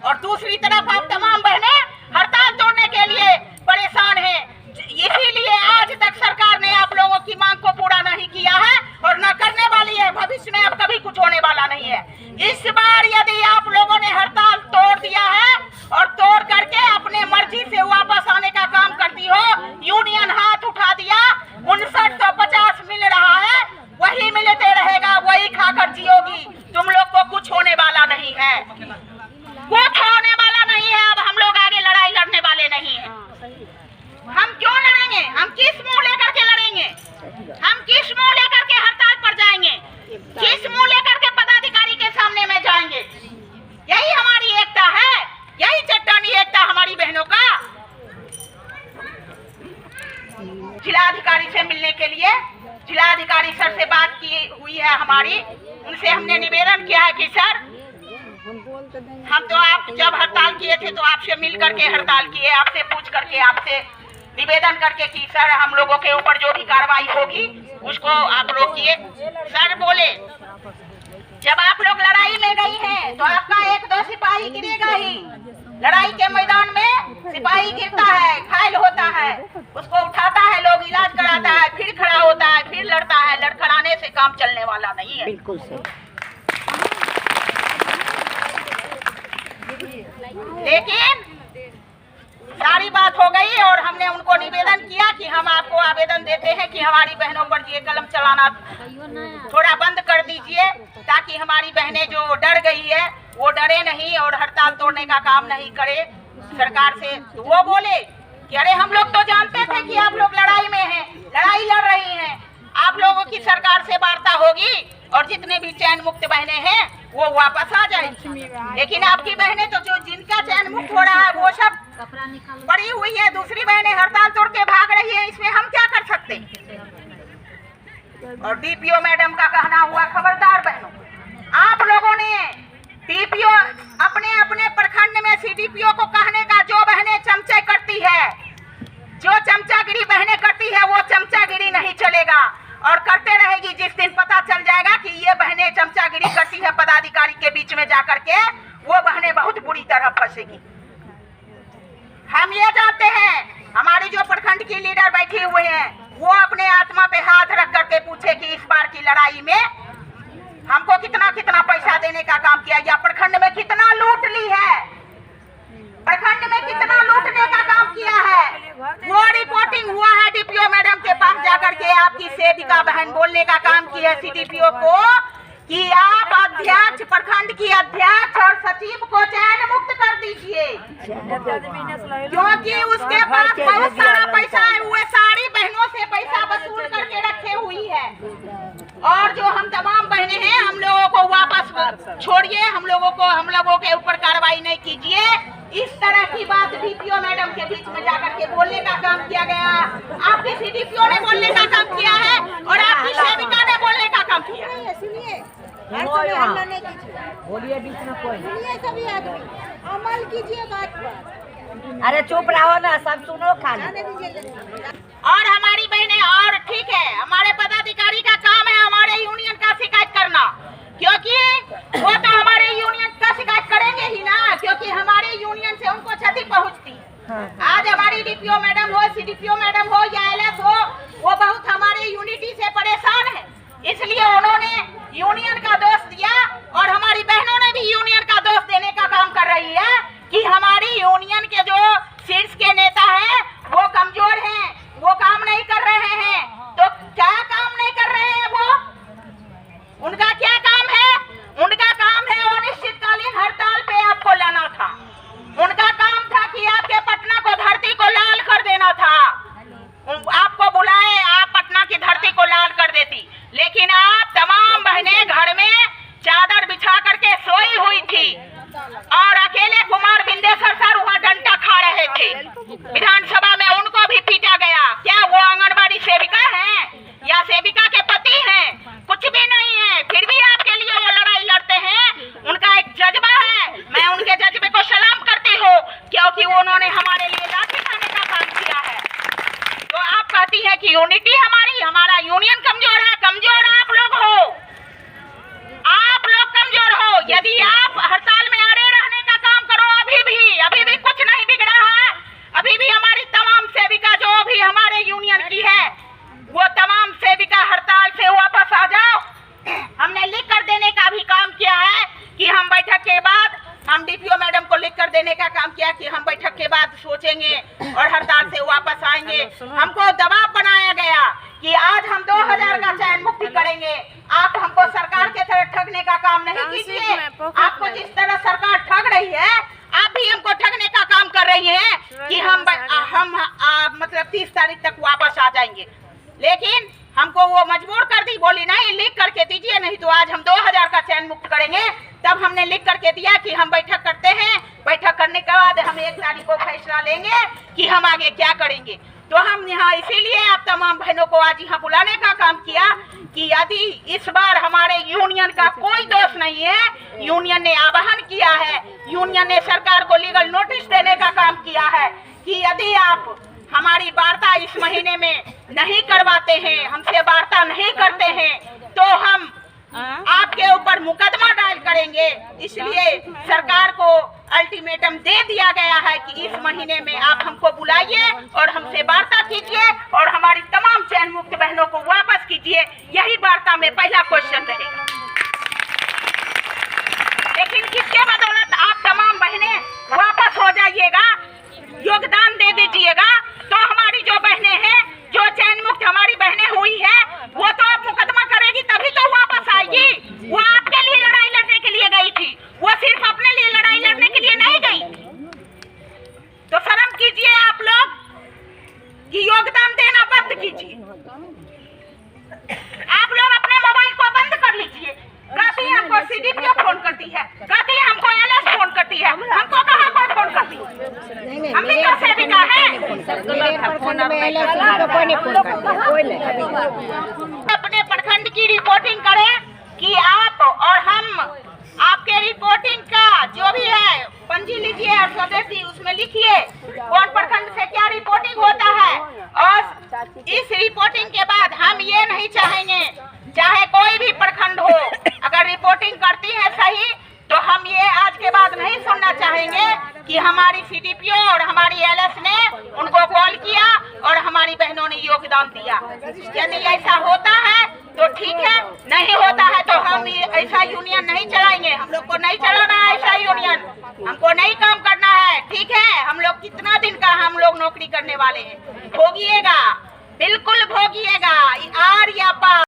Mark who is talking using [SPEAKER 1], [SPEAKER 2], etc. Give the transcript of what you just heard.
[SPEAKER 1] और दूसरी तरफ आप तमाम बहनें हड़ताल तोड़ने के लिए परेशान हैं। इसीलिए आज तक सरकार ने आप लोगों की मांग को पूरा नहीं किया है और न करने वाली है। भविष्य में अब कभी कुछ होने वाला नहीं है। इस बार यदि आप लोगों ने हड़ताल तोड़ दिया है और तोड़ करके अपने मर्जी से वापस आने का काम करती हो, यूनियन हाथ उठा दिया, 5950 मिल रहा है, वही मिलते रहेगा, वही खाकर जियोगी। तुम लोग को कुछ होने वाला नहीं है, कुछ होने वाला नहीं है। अब हम लोग आगे लड़ाई लड़ने वाले नहीं है। हम क्यों लड़ेंगे? हम किस मुंह लेकर के लड़ेंगे? हम किस मुंह लेकर के हड़ताल पर जाएंगे? किस मुंह लेकर के पदाधिकारी के सामने में जाएंगे? यही हमारी एकता है, यही चट्टानी एकता हमारी बहनों का। जिलाधिकारी से मिलने के लिए जिलाधिकारी सर से बात की हुई है हमारी, उनसे हमने निवेदन किया है कि सर हम तो आप जब हड़ताल किए थे तो आपसे मिल करके हड़ताल किए, आपसे पूछ करके, आपसे निवेदन करके कि सर हम लोगों के ऊपर जो भी कार्रवाई होगी उसको आप लोग किए। सर बोले जब आप लोग लड़ाई में गई हैं तो आपका 1-2 सिपाही गिरेगा ही। लड़ाई के मैदान में सिपाही गिरता है, घायल होता है, उसको उठाता है, लोग इलाज कराता है, फिर खड़ा होता है, फिर लड़ता है। लड़खड़ाने से काम चलने वाला नहीं है।
[SPEAKER 2] बिल्कुल सही।
[SPEAKER 1] लेकिन सारी बात हो गई और हमने उनको निवेदन किया कि हम आपको आवेदन देते हैं कि हमारी बहनों पर ये कलम चलाना थोड़ा बंद कर दीजिए, ताकि हमारी बहनें जो डर गई है वो डरे नहीं और हड़ताल तोड़ने का काम नहीं करे सरकार से। तो वो बोले कि अरे हम लोग तो जानते थे कि आप लोग लड़ाई में हैं, लड़ाई लड़ रही हैं, आप लोगों की सरकार से वार्ता होगी और जितने भी चैन मुक्त बहनें हैं वो वापस आ जाएंगी। लेकिन आपकी बहनें तो जो जिनका चैन मुक्त हो रहा है वो सब पड़ी हुई है, दूसरी बहनें हड़ताल तोड़ के भाग रही है। इसमें हम क्या कर सकते हैं? और डीपीओ मैडम का कहना हुआ, खबरदार बहनों, आप लोगों ने डीपीओ अपने अपने प्रखंड में सीडीपीओ को कहने का, जो बहनें चमचे करती है, जो चमचागिरी बहनें करती है वो चमचागिरी नहीं चलेगा और करते रहेगी। जिस दिन पता चल जाएगा कि ये बहनें चमचागिरी करती है पदाधिकारी के बीच में जाकर के, वो बहनें बहुत बुरी तरह फंसेगी। हम ये जानते हैं, हमारी जो प्रखंड की लीडर बैठी हुए हैं वो अपने आत्मा पे हाथ रख करके पूछे कि इस बार की लड़ाई में हमको कितना कितना पैसा देने का काम किया, या प्रखंड में कितना लूट ली है, प्रखंड में कितना लूटने का काम किया है। वो रिपोर्टिंग हुआ है डीपीओ मैडम के पास जाकर के। आपकी सेविका बहन बोलने का काम की है सीडीपीओ को कि आप अध्यक्ष, प्रखंड की अध्यक्ष और सचिव को चैन मुक्त कर दीजिए, क्योंकि उसके पास बहुत सारा पैसा है। वो सारी बहनों से पैसा वसूल करके रखे हुई है। और जो हम तमाम बहनें हैं, हम लोगों को वापस छोड़िए, हम लोगों के ऊपर कार्रवाई नहीं कीजिए। इस तरह की बात डीपीओ मैडम के बीच में जाकर के बोलने का काम किया गया। आपकी सीडीपीओ ने बोलने का काम किया है और आपकी सेविका ने बोलने का काम किया है।
[SPEAKER 2] बोलिए बीच में कोई,
[SPEAKER 3] सभी आदमी अमल कीजिए बात पर।
[SPEAKER 2] अरे चुप रहो ना, सब सुनो खाली।
[SPEAKER 1] और हमारी बहनें, और ठीक है, हमारे पदाधिकारी का काम है हमारे यूनियन का शिकायत करना, क्योंकि वो तो हमारे यूनियन का शिकायत करेंगे ही ना, क्योंकि हमारे यूनियन से उनको क्षति पहुंचती। आज हमारी डीपीओ मैडम हो, सीडीपीओ मैडम हो या एलएस हो, वो बहुत हमारे यूनिटी से परेशान है, इसलिए उन्होंने यूनियन का दोष दिया और हमारी बहनों ने भी यूनियन का दोष देने का काम कर रही है कि हमारी यूनियन के जो शीर्ष के नेता हैं वो कमजोर हैं, वो काम नहीं कर रहे हैं। तो क्या काम नहीं कर रहे हैं वो? उनका क्या काम है? उनका काम है अनिश्चितकालीन हड़ताल पे आपको लाना था। उनका काम था कि आपके पटना को, धरती को लाल कर देना था। आपको बुलाए, आप पटना की धरती को लाल कर देती, लेकिन आप तमाम बहनें घर में चादर बिछा करके सोई हुई थी और अकेले कुमार बिंदेश्वर सर वहाँ डंडा खा रहे थे विधानसभा में, उनको भी पीटा गया। क्या वो आंगनबाड़ी सेविका हैं या सेविका के पति हैं? कुछ भी नहीं है, फिर भी आपके लिए वो लड़ाई लड़ते हैं। उनका एक जज्बा है, मैं उनके जज्बे को सलाम करती हूँ, क्योंकि उन्होंने हमारे लिए लाठी खाने का काम किया है। तो आप कहती है कि यूनिटी हमारा यूनियन कमजोर है। कमजोर आप लोग हो, आप लोग कमजोर हो। यदि आप हड़ताल में अड़े रहने का काम करो देने का काम किया कि हम बैठक के बाद सोचेंगे और हड़ताल से वापस आएंगे। हमको दबाव बनाया गया कि आज हम 2000 का चयन मुक्ति करेंगे। आप हमको सरकार के तरह ठगने का काम नहीं कीजिए। आपको जिस तरह सरकार ठग रही है, आप भी हमको ठगने का काम कर रही हैं कि हम मतलब 30 तारीख तक वापस आ जाएंगे। लेकिन हमको वो मजबूर कर दी, बोली नहीं लिख करके दीजिए, नहीं तो आज हम 2000 का चयन मुक्त करेंगे। तब हमने लिख करके दिया कि हम बैठक करते हैं, बैठक करने के बाद हम 1 तारीख को फैसला लेंगे कि हम आगे क्या करेंगे। तो हम यहाँ इसीलिए आप तमाम बहनों को आज यहाँ बुलाने का काम किया कि यदि इस बार हमारे यूनियन का कोई दोष नहीं है, यूनियन ने आह्वान किया है, यूनियन ने सरकार को लीगल नोटिस देने का काम किया है कि यदि आप हमारी वार्ता इस महीने में नहीं करवाते हैं, हमसे वार्ता नहीं करते हैं, तो हम आपके ऊपर मुकदमा डायल करेंगे। इसलिए सरकार को अल्टीमेटम दे दिया गया है कि इस महीने में आप हमको बुलाइए और हमसे वार्ता कीजिए और हमारी तमाम चयन मुक्त बहनों को वापस कीजिए। यही वार्ता में पहला क्वेश्चन रहेगा। लेकिन किसके बदौलत आप तमाम बहनें वापस हो जाइएगा, योगदान दे दीजिएगा, तो हमारी जो बहनें हैं, जो चयन मुक्त हमारी बहनें हुई है, वो तो आप मुकदमा करेगी तभी तो वापस आएगी। वो आपके लिए लड़ाई लड़ने के लिए गई थी, वो सिर्फ अपने लिए लड़ाई लड़ने के लिए नहीं गई। तो शर्म कीजिए आप लोग कि योगदान देना बंद कीजिए। आप लोग अपने मोबाइल को बंद कर लीजिए। कहती है हमको सीडीपीओ फोन करती है, कहती है हमको एलएस फोन करती है, हमको कहाँ कोई फोन करती है? हम भी तो सेविका है। अपने प्रखंड की रिपोर्टिंग करें कि आप और हम आपके रिपोर्टिंग का जो भी है पंजी लीजिए और स्वदेशी उसमें लिखिए कौन प्रखंड से क्या रिपोर्टिंग होता है। और इस रिपोर्टिंग के बाद हम ये नहीं चाहेंगे, चाहे कोई भी प्रखंड हो, अगर रिपोर्टिंग करती है सही, तो हम ये आज के बाद नहीं सुनना चाहेंगे कि हमारी सीडीपीओ और हमारी एलएस ने उनको कॉल किया और हमारी बहनों ने योगदान दिया। यदि ऐसा होता है तो ठीक है, नहीं होता है तो हम ऐसा यूनियन नहीं चलाएंगे। हम लोग को नहीं चलाना है ऐसा यूनियन, हमको नहीं काम करना है। ठीक है, हम लोग कितना दिन का हम लोग नौकरी करने वाले हैं, भोगिएगा, बिल्कुल भोगिएगा, आर या पार।